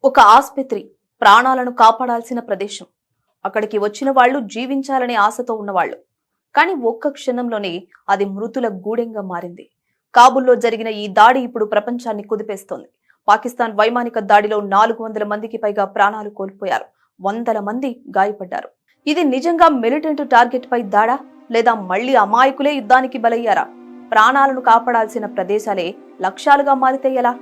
ఒక ఆస్పత్రి ప్రాణాలను కాపాడాల్సిన ప్రదేశం. అక్కడికి వచ్చిన వాళ్ళు జీవించాలనే ఆశతో ఉన్నవాళ్లు. కానీ ఒక్క క్షణంలోనే అది మృతుల గూడెంగా మారింది. కాబూల్లో జరిగిన ఈ దాడి ఇప్పుడు ప్రపంచాన్ని కుదిపేస్తోంది. పాకిస్తాన్ వైమానిక దాడిలో 400 మందికి పైగా ప్రాణాలు కోల్పోయారు. వందల మంది గాయపడ్డారు. ఇది నిజంగా మిలిటెంట్ టార్గెట్ పై దాడా, లేదా మళ్లీ అమాయకులే యుద్ధానికి బలయ్యారా? ప్రాణాలను కాపాడాల్సిన ప్రదేశాలే లక్ష్యాలుగా మారితే ఎలా?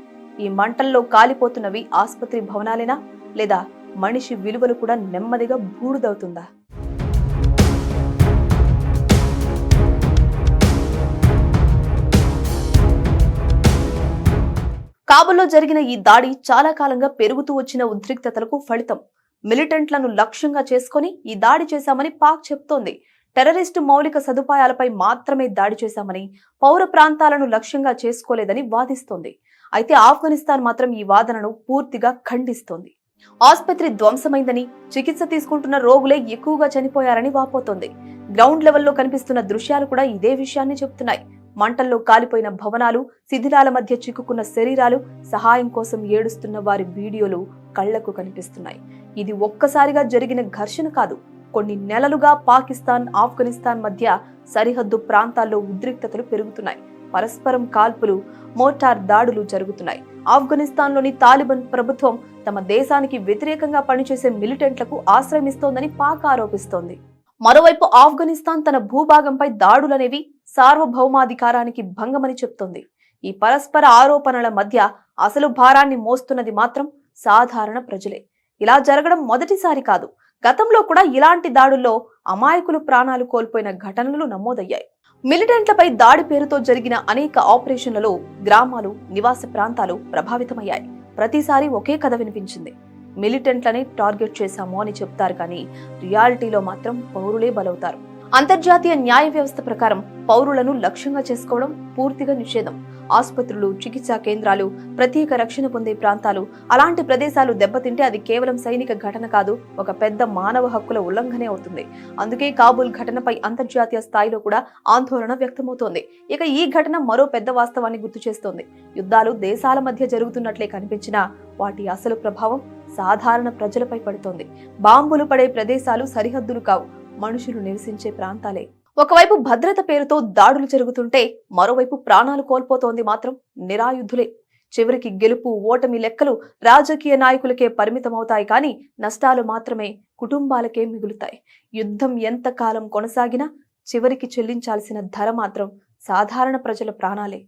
ఈ మంటల్లో కాలిపోతున్నవి ఆసుపత్రి భవనాలేనా, లేదా మనిషి విలువలు కూడా నెమ్మదిగా బూడిదవుతుందా? కాబూల్లో జరిగిన ఈ దాడి చాలా కాలంగా పెరుగుతూ వచ్చిన ఉద్రిక్తతలకు ఫలితం. మిలిటెంట్లను లక్ష్యంగా చేసుకుని ఈ దాడి చేశామని పాక్ చెప్తోంది. టెర్రరిస్టు మౌలిక సదుపాయాలపై మాత్రమే దాడి చేశామని, పౌర ప్రాంతాలను లక్ష్యంగా చేసుకోలేదని వాదిస్తోంది. అయితే ఆఫ్ఘనిస్తాన్ మాత్రం ఈ వాదనను పూర్తిగా ఖండిస్తోంది. ఆసుపత్రి ధ్వంసమైందని, చికిత్స తీసుకుంటున్న రోగులే ఎక్కువగా చనిపోయారని వాపోతోంది. గ్రౌండ్ లెవెల్లో కనిపిస్తున్న దృశ్యాలు కూడా ఇదే విషయాన్ని చెబుతున్నాయి. మంటల్లో కాలిపోయిన భవనాలు, శిథిలాల మధ్య చిక్కుకున్న శరీరాలు, సహాయం కోసం ఏడుస్తున్న వారి వీడియోలు కళ్లకు కనిపిస్తున్నాయి. ఇది ఒక్కసారిగా జరిగిన ఘర్షణ కాదు. కొన్ని నెలలుగా పాకిస్తాన్, ఆఫ్ఘనిస్తాన్ మధ్య సరిహద్దు ప్రాంతాల్లో ఉద్రిక్తతలు పెరుగుతున్నాయి. పరస్పరం కాల్పులు, మోటార్ దాడులు జరుగుతున్నాయి. ఆఫ్ఘనిస్తాన్లోని తాలిబాన్ ప్రభుత్వం తమ దేశానికి వ్యతిరేకంగా పనిచేసే మిలిటెంట్లకు ఆశ్రయమిస్తోందని పాక్ ఆరోపిస్తోంది. మరోవైపు ఆఫ్ఘనిస్తాన్ తన భూభాగంపై దాడులనేవి సార్వభౌమాధికారానికి భంగమని చెప్తోంది. ఈ పరస్పర ఆరోపణల మధ్య అసలు భారాన్ని మోస్తున్నది మాత్రం సాధారణ ప్రజలే. ఇలా జరగడం మొదటిసారి కాదు. గతంలో కూడా ఇలాంటి దాడుల్లో అమాయకులు ప్రాణాలు కోల్పోయిన ఘటనలు నమోదయ్యాయి. మిలిటెంట్లపై దాడి పేరుతో జరిగిన అనేక ఆపరేషన్లలో గ్రామాలు, నివాస ప్రాంతాలు ప్రభావితమయ్యాయి. ప్రతిసారి ఒకే కథ వినిపించింది. మిలిటెంట్లని టార్గెట్ చేశాము అని చెప్తారు, కానీ రియాలిటీలో మాత్రం పౌరులే బలవుతారు. అంతర్జాతీయ న్యాయ వ్యవస్థ ప్రకారం పౌరులను లక్ష్యంగా చేసుకోవడం పూర్తిగా నిషేధం. ఆసుపత్రులు, చికిత్సా కేంద్రాలు, ప్రత్యేక రక్షణ పొందే ప్రాంతాలు, అలాంటి ప్రదేశాలు దెబ్బతింటే అది కేవలం సైనిక ఘటన కాదు, ఒక పెద్ద మానవ హక్కుల ఉల్లంఘనే అవుతుంది. అందుకే కాబూల్ ఘటనపై అంతర్జాతీయ స్థాయిలో కూడా ఆందోళన వ్యక్తమవుతోంది. ఇక ఈ ఘటన మరో పెద్ద వాస్తవాన్ని గుర్తు చేస్తోంది. యుద్ధాలు దేశాల మధ్య జరుగుతున్నట్లే కనిపించినా వాటి అసలు ప్రభావం సాధారణ ప్రజలపై పడుతోంది. బాంబులు పడే ప్రదేశాలు సరిహద్దులు కావు, మనుషులు నివసించే ప్రాంతాలే. ఒకవైపు భద్రత పేరుతో దాడులు జరుగుతుంటే, మరోవైపు ప్రాణాలు కోల్పోతోంది మాత్రం నిరాయుధులే. చివరికి గెలుపు, ఓటమి లెక్కలు రాజకీయ నాయకులకే పరిమితమవుతాయి, కానీ నష్టాలు మాత్రమే కుటుంబాలకే మిగులుతాయి. యుద్ధం ఎంత కాలం కొనసాగినా చివరికి చెల్లించాల్సిన ధర మాత్రం సాధారణ ప్రజల ప్రాణాలే.